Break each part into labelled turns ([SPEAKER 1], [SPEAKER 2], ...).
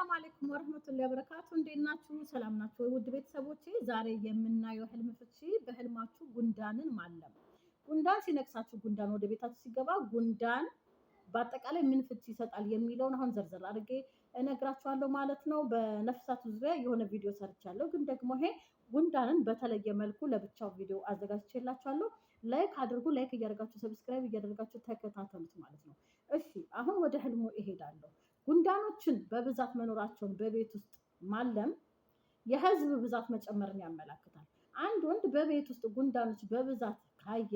[SPEAKER 1] ሰላም አለይኩም ወራህመቱላሂ ወበረካቱ። እንዴት ናችሁ? ሰላም ናችሁ ወይ? ውድ ቤተሰቦቼ ዛሬ የምናየው ህልም ፍቺ በህልማችሁ ጉንዳንን ማለም። ጉንዳን ሲነክሳችሁ፣ ጉንዳን ወደ ቤታችሁ ሲገባ ጉንዳን በአጠቃላይ ምን ፍቺ ይሰጣል የሚለውን አሁን ዘርዘር አድርጌ እነግራችኋለሁ ማለት ነው። በነፍሳቱ ዙሪያ የሆነ ቪዲዮ ሰርቻለሁ፣ ግን ደግሞ ይሄ ጉንዳንን በተለየ መልኩ ለብቻው ቪዲዮ አዘጋጅቼላችኋለሁ። ላይክ አድርጉ። ላይክ እያደረጋችሁ ሰብስክራይብ እያደረጋችሁ ተከታተሉት ማለት ነው። እሺ አሁን ወደ ህልሙ እሄዳለሁ። ጉንዳኖችን በብዛት መኖራቸውን በቤት ውስጥ ማለም የህዝብ ብዛት መጨመርን ያመላክታል። አንድ ወንድ በቤት ውስጥ ጉንዳኖች በብዛት ካየ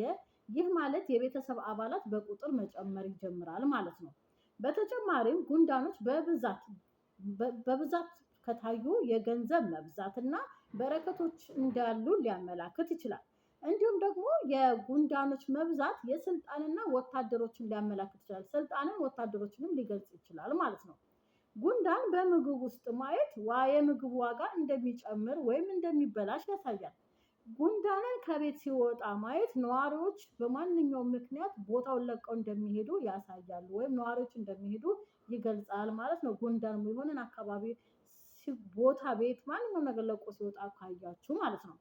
[SPEAKER 1] ይህ ማለት የቤተሰብ አባላት በቁጥር መጨመር ይጀምራል ማለት ነው። በተጨማሪም ጉንዳኖች በብዛት ከታዩ የገንዘብ መብዛትና በረከቶች እንዳሉ ሊያመላክት ይችላል። እንዲሁም ደግሞ የጉንዳኖች መብዛት የስልጣንና ወታደሮችን ሊያመላክት ይችላል። ስልጣንን ወታደሮችንም ሊገልጽ ይችላል ማለት ነው። ጉንዳን በምግብ ውስጥ ማየት የምግብ ዋጋ እንደሚጨምር ወይም እንደሚበላሽ ያሳያል። ጉንዳንን ከቤት ሲወጣ ማየት ነዋሪዎች በማንኛውም ምክንያት ቦታውን ለቀው እንደሚሄዱ ያሳያሉ፣ ወይም ነዋሪዎች እንደሚሄዱ ይገልጻል ማለት ነው። ጉንዳን የሆነን አካባቢ ቦታ፣ ቤት፣ ማንኛውም ነገር ለቆ ሲወጣ ካያችሁ ማለት ነው።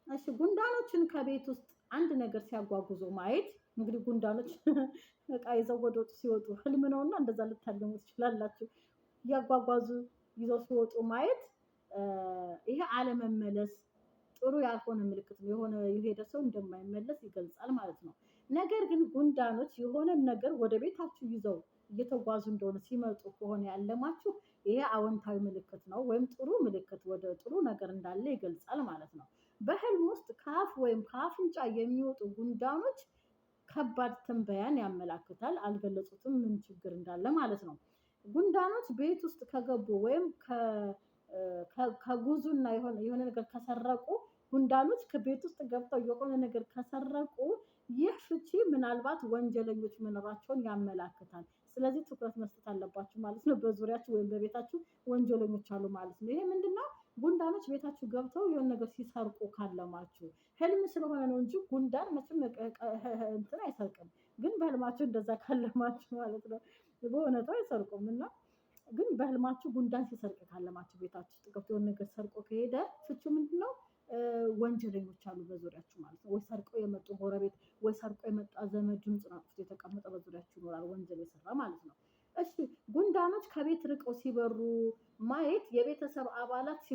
[SPEAKER 1] እሺ ጉንዳኖችን ከቤት ውስጥ አንድ ነገር ሲያጓጉዞ ማየት እንግዲህ ጉንዳኖች እቃ ይዘው ወደ ውጭ ሲወጡ ህልም ነውና እንደዛ ልታለሙ ትችላላችሁ። እያጓጓዙ ይዘው ሲወጡ ማየት ይሄ አለመመለስ ጥሩ ያልሆነ ምልክት ነው። የሆነ የሄደ ሰው እንደማይመለስ ይገልጻል ማለት ነው። ነገር ግን ጉንዳኖች የሆነን ነገር ወደ ቤታችሁ ይዘው እየተጓዙ እንደሆነ ሲመጡ ከሆነ ያለማችሁ ይሄ አዎንታዊ ምልክት ነው፣ ወይም ጥሩ ምልክት ወደ ጥሩ ነገር እንዳለ ይገልጻል ማለት ነው። በህልም ውስጥ ከአፍ ወይም ከአፍንጫ የሚወጡ ጉንዳኖች ከባድ ትንበያን ያመላክታል። አልገለጹትም ምን ችግር እንዳለ ማለት ነው። ጉንዳኖች ቤት ውስጥ ከገቡ ወይም ከጉዙና የሆነ ነገር ከሰረቁ፣ ጉንዳኖች ከቤት ውስጥ ገብተው የሆነ ነገር ከሰረቁ ይህ ፍቺ ምናልባት ወንጀለኞች መኖራቸውን ያመላክታል። ስለዚህ ትኩረት መስጠት አለባችሁ ማለት ነው። በዙሪያችሁ ወይም በቤታችሁ ወንጀለኞች አሉ ማለት ነው። ይሄ ምንድነው? ጉንዳኖች ቤታችሁ ገብተው የሆነ ነገር ሲሰርቁ ካለማችሁ፣ ህልም ስለሆነ ነው እንጂ ጉንዳን መቼም እንትን አይሰርቅም። ግን በህልማችሁ እንደዛ ካለማችሁ ማለት ነው። በእውነታው አይሰርቁም እና ግን በህልማችሁ ጉንዳን ሲሰርቅ ካለማችሁ ቤታችሁ ውስጥ ገብቶ የሆነ ነገር ሰርቆ ከሄደ ፍቺው ምንድነው? ወንጀለኞች አሉ በዙሪያችሁ ማለት ነው። ወይ ሰርቆ የመጡ ጎረቤት፣ ወይ ሰርቆ የመጣ ዘመድ ድምፁን አጥፍቶ የተቀመጠ በዙሪያችሁ ይኖራል፣ ወንጀል የሰራ ማለት ነው። እሺ ጉንዳኖች ከቤት ርቀው ሲበሩ ማየት የቤተሰብ አባላት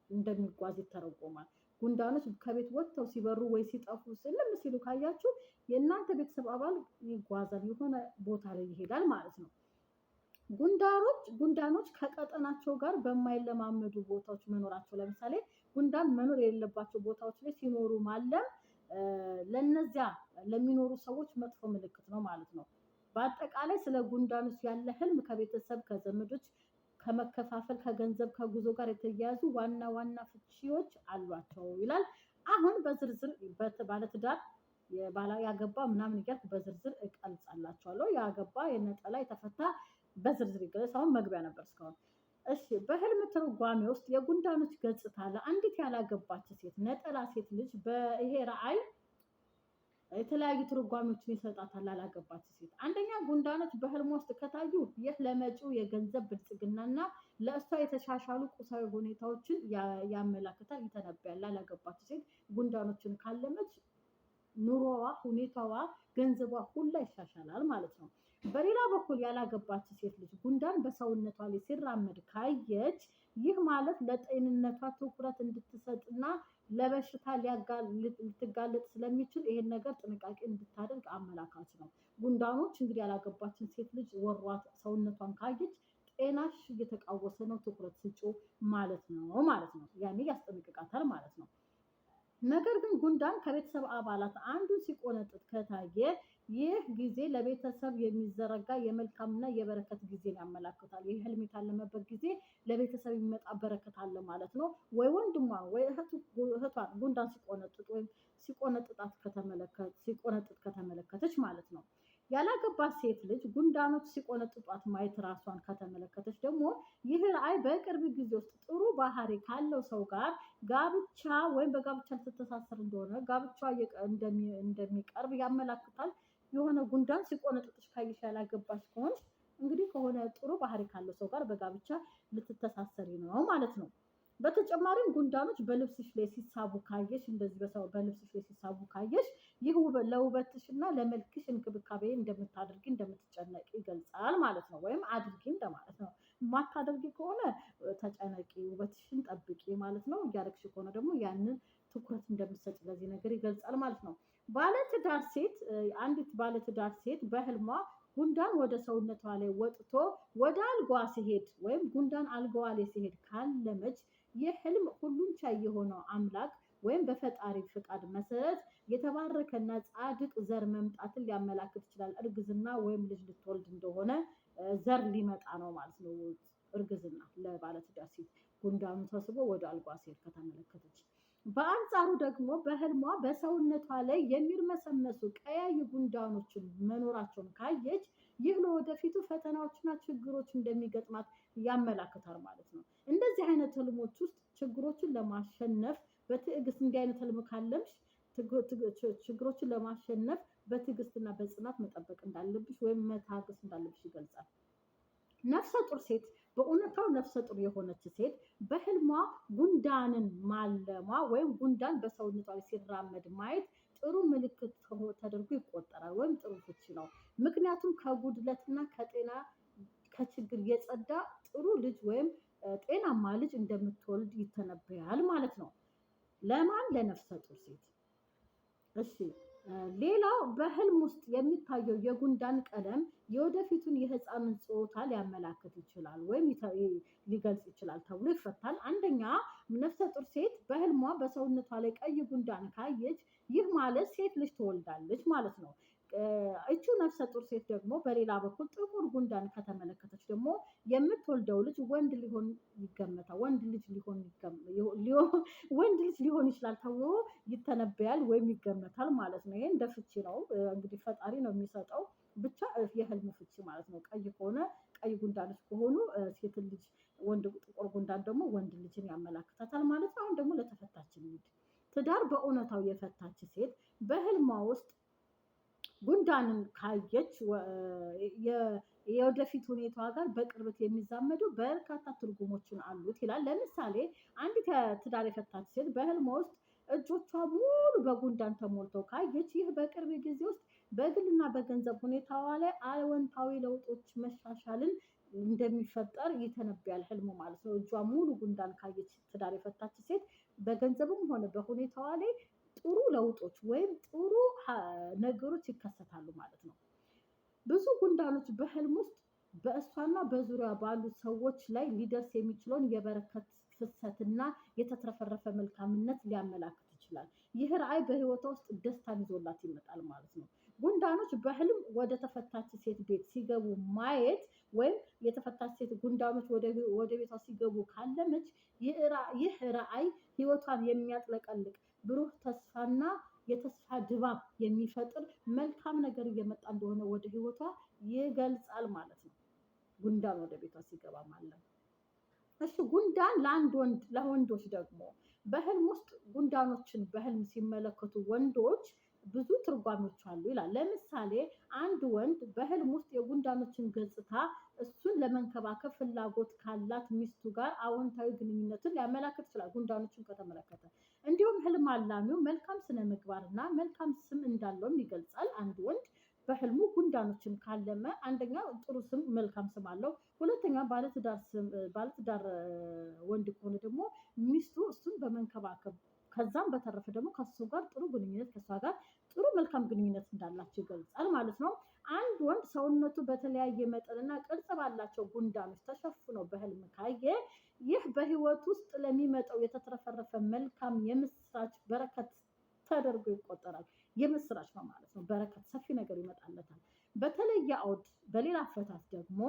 [SPEAKER 1] እንደሚጓዝ ይተረጎማል። ጉንዳኖች ከቤት ወጥተው ሲበሩ ወይ ሲጠፉ ስልም ሲሉ ካያችሁ የእናንተ ቤተሰብ አባል ይጓዛል፣ የሆነ ቦታ ላይ ይሄዳል ማለት ነው። ጉንዳኖች ከቀጠናቸው ጋር በማይለማመዱ ቦታዎች መኖራቸው፣ ለምሳሌ ጉንዳን መኖር የሌለባቸው ቦታዎች ላይ ሲኖሩ ማለም ለነዚያ ለሚኖሩ ሰዎች መጥፎ ምልክት ነው ማለት ነው። በአጠቃላይ ስለ ጉንዳኖች ያለ ህልም ከቤተሰብ፣ ከዘመዶች፣ ከመከፋፈል፣ ከገንዘብ፣ ከጉዞ ጋር የተያያዙ ዋና ዋና ፍቺዎች አሏቸው ይላል። አሁን በዝርዝር ባለትዳር ያገባ ምናምን እያልኩ በዝርዝር እቀልጻላችኋለሁ። ያገባ፣ የነጠላ፣ የተፈታ በዝርዝር ይገለጽ። አሁን መግቢያ ነበር እስካሁን። እሺ በህልም ትርጓሜ ውስጥ የጉንዳኖች ገጽታ ለአንዲት ያላገባች ሴት ነጠላ ሴት ልጅ በይሄ ራእይ የተለያዩ ትርጓሜዎችን ይሰጣታል። ላላገባች ሴት አንደኛ፣ ጉንዳኖች በህልም ውስጥ ከታዩ ይህ ለመጪው የገንዘብ ብልጽግናና ለእሷ የተሻሻሉ ቁሳዊ ሁኔታዎችን ያመላክታል፣ ይተነብያል። ላላገባች ሴት ጉንዳኖችን ካለመች ኑሮዋ፣ ሁኔታዋ፣ ገንዘቧ ሁላ ይሻሻላል ማለት ነው። በሌላ በኩል ያላገባች ሴት ልጅ ጉንዳን በሰውነቷ ላይ ሲራመድ ካየች ይህ ማለት ለጤንነቷ ትኩረት እንድትሰጥና ለበሽታ ልትጋለጥ ስለሚችል ይሄን ነገር ጥንቃቄ እንድታደርግ አመላካች ነው። ጉንዳኖች እንግዲህ ያላገባችን ሴት ልጅ ወሯት ሰውነቷን ካየች ጤናሽ እየተቃወሰ ነው፣ ትኩረት ስጪ ማለት ነው። ያኔ ያስጠነቅቃታል ማለት ነው። ነገር ግን ጉንዳን ከቤተሰብ አባላት አንዱን ሲቆነጥጥ ከታየ ይህ ጊዜ ለቤተሰብ የሚዘረጋ የመልካምና የበረከት ጊዜን ያመላክታል። ይህ ህልም የታለመበት ጊዜ ለቤተሰብ የሚመጣ በረከት አለ ማለት ነው። ወይ ወንድሟ ወይ እህቷን ጉንዳን ሲቆነጥጥ ወይም ሲቆነጥጥ ከተመለከተች ማለት ነው። ያላገባች ሴት ልጅ ጉንዳኖች ሲቆነጥጧት ማየት ራሷን ከተመለከተች ደግሞ ይህ ራእይ በቅርብ ጊዜ ውስጥ ጥሩ ባህሪ ካለው ሰው ጋር ጋብቻ ወይም በጋብቻ ልትተሳሰር እንደሆነ፣ ጋብቻ እንደሚቀርብ ያመላክታል። የሆነ ጉንዳን ሲቆነጥጥሽ ካየሽ ያላገባሽ ከሆንሽ እንግዲህ ከሆነ ጥሩ ባህሪ ካለው ሰው ጋር በጋብቻ ልትተሳሰሪ ነው ማለት ነው። በተጨማሪም ጉንዳኖች በልብስሽ ላይ ሲሳቡ ካየሽ እንደዚህ በልብስሽ ላይ ሲሳቡ ካየሽ ይህ ለውበትሽና ለመልክሽ እንክብካቤ እንደምታደርጊ እንደምትጨነቂ ይገልጻል ማለት ነው። ወይም አድርጊ እንደማለት ነው። የማታደርጊ ከሆነ ተጨነቂ፣ ውበትሽን ጠብቂ ማለት ነው። እያደረግሽ ከሆነ ደግሞ ያንን ትኩረት እንደምትሰጪ ለዚህ ነገር ይገልጻል ማለት ነው። ባለትዳር ሴት አንዲት ባለትዳር ሴት በህልሟ ጉንዳን ወደ ሰውነቷ ላይ ወጥቶ ወደ አልጋዋ ሲሄድ ወይም ጉንዳን አልጋዋ ላይ ሲሄድ ካለመች ይህ ህልም ሁሉን ቻይ የሆነው አምላክ ወይም በፈጣሪ ፍቃድ መሰረት የተባረከና ጻድቅ ዘር መምጣትን ሊያመላክት ይችላል። እርግዝና ወይም ልጅ ልትወልድ እንደሆነ ዘር ሊመጣ ነው ማለት ነው። እርግዝና ለባለትዳር ሴት ጉንዳኑ ተስቦ ወደ አልጋዋ ሲሄድ ከተመለከተች። በአንጻሩ ደግሞ በህልሟ በሰውነቷ ላይ የሚርመሰመሱ ቀያይ ጉንዳኖችን መኖራቸውን ካየች ይህ ለወደፊቱ ፈተናዎችና ችግሮች እንደሚገጥማት ያመላክታል ማለት ነው። እንደዚህ አይነት ህልሞች ውስጥ ችግሮችን ለማሸነፍ በትዕግስት እንዲህ አይነት ህልም ካለምሽ ችግሮችን ለማሸነፍ በትዕግስትና በጽናት መጠበቅ እንዳለብሽ ወይም መታገስ እንዳለብሽ ይገልጻል። ነፍሰ ጡር ሴት በእውነታው ነፍሰ ጡር የሆነች ሴት በህልሟ ጉንዳንን ማለሟ ወይም ጉንዳን በሰውነቷ ላይ ሲራመድ ማየት ጥሩ ምልክት ተደርጎ ይቆጠራል ወይም ጥሩ ፍቺ ነው። ምክንያቱም ከጉድለትና ከጤና ከችግር የጸዳ ጥሩ ልጅ ወይም ጤናማ ልጅ እንደምትወልድ ይተነበያል ማለት ነው። ለማን? ለነፍሰ ጡር ሴት። እሺ ሌላው በህልም ውስጥ የሚታየው የጉንዳን ቀለም የወደፊቱን የህፃኑን ጾታ ሊያመላክት ይችላል ወይም ሊገልጽ ይችላል ተብሎ ይፈታል። አንደኛ ነፍሰ ጡር ሴት በህልሟ በሰውነቷ ላይ ቀይ ጉንዳን ካየች ይህ ማለት ሴት ልጅ ትወልዳለች ማለት ነው። እቹ ነፍሰ ጡር ሴት ደግሞ በሌላ በኩል ጥቁር ጉንዳን ከተመለከተች ደግሞ የምትወልደው ልጅ ወንድ ሊሆን ይገመታል። ወንድ ልጅ ሊሆን ይችላል ተብሎ ይተነበያል ወይም ይገመታል ማለት ነው። ይሄ እንደ ፍቺ ነው እንግዲህ ፈጣሪ ነው የሚሰጠው ብቻ የህልም ፍቺ ማለት ነው። ቀይ ከሆነ ቀይ ጉንዳኖች ከሆኑ ሴት ልጅ፣ ጥቁር ጉንዳን ደግሞ ወንድ ልጅን ያመላክታታል ማለት ነው። አሁን ደግሞ ለተፈታችን ልጅ ትዳር በእውነታው የፈታች ሴት በህልሟ ውስጥ ጉንዳንን ካየች የወደፊት ሁኔታዋ ጋር በቅርበት የሚዛመዱ በርካታ ትርጉሞችን አሉት ይላል። ለምሳሌ አንዲት ትዳር የፈታች ሴት በህልሟ ውስጥ እጆቿ ሙሉ በጉንዳን ተሞልተው ካየች ይህ በቅርብ ጊዜ ውስጥ በግልና በገንዘብ ሁኔታዋ ላይ አዎንታዊ ለውጦች መሻሻልን እንደሚፈጠር ይተነብያል ህልሙ ማለት ነው። እጇ ሙሉ ጉንዳን ካየች ትዳር የፈታች ሴት በገንዘብም ሆነ በሁኔታዋ ላይ ጥሩ ለውጦች ወይም ጥሩ ነገሮች ይከሰታሉ ማለት ነው። ብዙ ጉንዳኖች በህልም ውስጥ በእሷና በዙሪያ ባሉት ሰዎች ላይ ሊደርስ የሚችለውን የበረከት ፍሰትና የተትረፈረፈ መልካምነት ሊያመላክት ይችላል። ይህ ራዕይ በህይወቷ ውስጥ ደስታን ይዞላት ይመጣል ማለት ነው። ጉንዳኖች በህልም ወደ ተፈታች ሴት ቤት ሲገቡ ማየት ወይም የተፈታች ሴት ጉንዳኖች ወደ ቤቷ ሲገቡ ካለመች ይህ ራዕይ ህይወቷን የሚያጥለቀልቅ ብሩህ ተስፋና የተስፋ ድባብ የሚፈጥር መልካም ነገር እየመጣ እንደሆነ ወደ ህይወቷ ይገልጻል ማለት ነው። ጉንዳን ወደ ቤቷ ሲገባ ማለት። እሺ ጉንዳን ለወንዶች ደግሞ በህልም ውስጥ ጉንዳኖችን በህልም ሲመለከቱ ወንዶች ብዙ ትርጓሜዎች አሉ ይላል። ለምሳሌ አንድ ወንድ በህልም ውስጥ የጉንዳኖችን ገጽታ እሱን ለመንከባከብ ፍላጎት ካላት ሚስቱ ጋር አዎንታዊ ግንኙነትን ሊያመላክት ይችላል ጉንዳኖችን ከተመለከተ። እንዲሁም ህልም አላሚው መልካም ስነ ምግባርና መልካም ስም እንዳለውም ይገልጻል። አንድ ወንድ በህልሙ ጉንዳኖችን ካለመ አንደኛ ጥሩ ስም መልካም ስም አለው። ሁለተኛ ባለትዳር ወንድ ከሆነ ደግሞ ሚስቱ እሱን በመንከባከብ ከዛም በተረፈ ደግሞ ከሱ ጋር ጥሩ ግንኙነት ከሷ ጋር ጥሩ መልካም ግንኙነት እንዳላቸው ይገልጻል ማለት ነው። አንድ ወንድ ሰውነቱ በተለያየ መጠንና ቅርጽ ባላቸው ጉንዳኖች ተሸፍኖ በህልም ካየ ይህ በህይወት ውስጥ ለሚመጣው የተትረፈረፈ መልካም የምስራች በረከት ተደርጎ ይቆጠራል። የምስራች ነው ማለት ነው። በረከት ሰፊ ነገር ይመጣለታል። በተለየ አውድ በሌላ አፈታት ደግሞ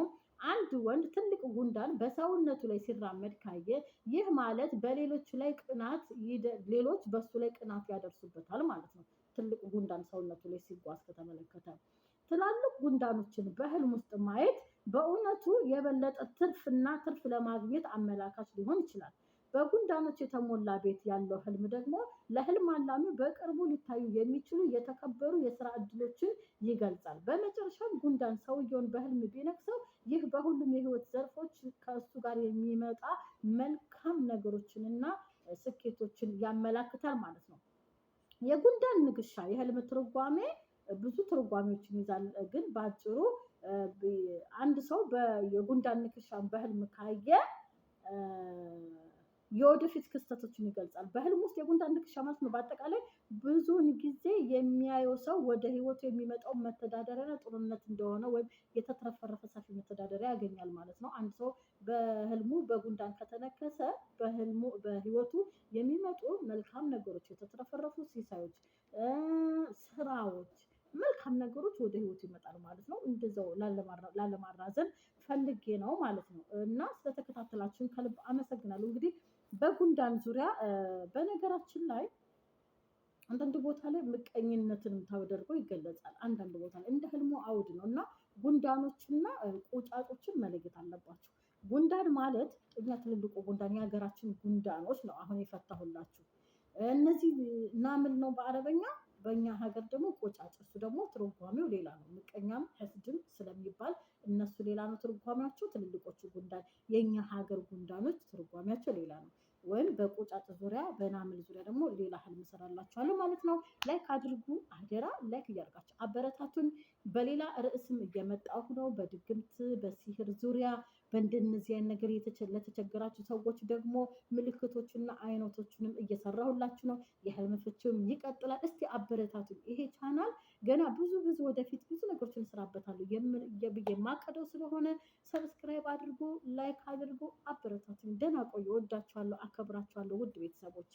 [SPEAKER 1] አንድ ወንድ ትልቅ ጉንዳን በሰውነቱ ላይ ሲራመድ ካየ ይህ ማለት በሌሎች ላይ ሌሎች በሱ ላይ ቅናት ያደርሱበታል ማለት ነው። ትልቅ ጉንዳን ሰውነቱ ላይ ሲጓዝ ከተመለከተ ትላልቅ ጉንዳኖችን በህልም ውስጥ ማየት በእውነቱ የበለጠ ትርፍ ለማግኘት አመላካች ሊሆን ይችላል። በጉንዳኖች የተሞላ ቤት ያለው ህልም ደግሞ ለህልም አላሚው በቅርቡ ሊታዩ የሚችሉ የተከበሩ የስራ እድሎችን ይገልጻል። በመጨረሻም ጉንዳን ሰውየውን በህልም ቢነክሰው ይህ በሁሉም የህይወት ዘርፎች ከእሱ ጋር የሚመጣ መልካም ነገሮችንና ስኬቶችን ያመላክታል ማለት ነው። የጉንዳን ንክሻ የህልም ትርጓሜ ብዙ ትርጓሜዎችን ይዛል። ግን በአጭሩ አንድ ሰው የጉንዳን ንክሻን በህልም ካየ የወደፊት ክስተቶችን ይገልጻል። በህልም ውስጥ የጉንዳን ንክሻ ማለት ነው በአጠቃላይ ብዙውን ጊዜ የሚያየው ሰው ወደ ህይወቱ የሚመጣው መተዳደሪያና ጥሩነት እንደሆነ ወይም የተትረፈረፈ ሰፊ መተዳደሪያ ያገኛል ማለት ነው። አንድ ሰው በህልሙ በጉንዳን ከተነከሰ በህይወቱ የሚመጡ መልካም ነገሮች፣ የተትረፈረፉ ሲሳዮች፣ ስራዎች፣ መልካም ነገሮች ወደ ህይወቱ ይመጣል ማለት ነው። እንደዛው ላለማራዘም ፈልጌ ነው ማለት ነው። እና ስለተከታተላችሁን ከልብ አመሰግናለሁ። እንግዲህ በጉንዳን ዙሪያ በነገራችን ላይ አንዳንድ ቦታ ላይ ምቀኝነትንም ተደርጎ ይገለጻል። አንዳንድ ቦታ ላይ እንደ ህልሙ አውድ ነው እና ጉንዳኖችና ቁጫጮችን መለየት አለባቸው። ጉንዳን ማለት እኛ ትልልቁ ጉንዳን የሀገራችን ጉንዳኖች ነው አሁን የፈታሁላችሁ። እነዚህ ናምል ነው በአረበኛ፣ በእኛ ሀገር ደግሞ ቁጫጭ፣ እሱ ደግሞ ትርጓሜው ሌላ ነው። ምቀኛም ህስድም ስለሚባል እነሱ ሌላ ነው ትርጓሜያቸው። ትልልቆቹ ጉንዳን የኛ ሀገር ጉንዳኖች ትርጓሜያቸው ሌላ ነው። ወይም በቁጫጭ ዙሪያ በናምል ዙሪያ ደግሞ ሌላ ህልም እሰራላችኋለሁ ማለት ነው። ላይክ አድርጉ አደራ፣ ላይክ እያደረጋችሁ አበረታቱን። በሌላ ርዕስም እየመጣሁ ነው። በድግምት በሲህር ዙሪያ በእንደነዚህ አይነት ነገር ለተቸገራችሁ ሰዎች ደግሞ ምልክቶችና አይነቶችንም እየሰራሁላችሁ ነው። የህልም ፍቺውም ይቀጥላል። እስቲ አበረታቱኝ። ይሄ ቻናል ገና ብዙ ወደፊት ብዙ ነገሮችን እንሰራበታለሁ ብዬ የማቀደው ስለሆነ ሰብስክራይብ አድርጉ፣ ላይክ አድርጉ፣ አበረታቱኝ። ደህና ቆዩ። ወዳችኋለሁ፣ አከብራችኋለሁ ውድ ቤተሰቦች።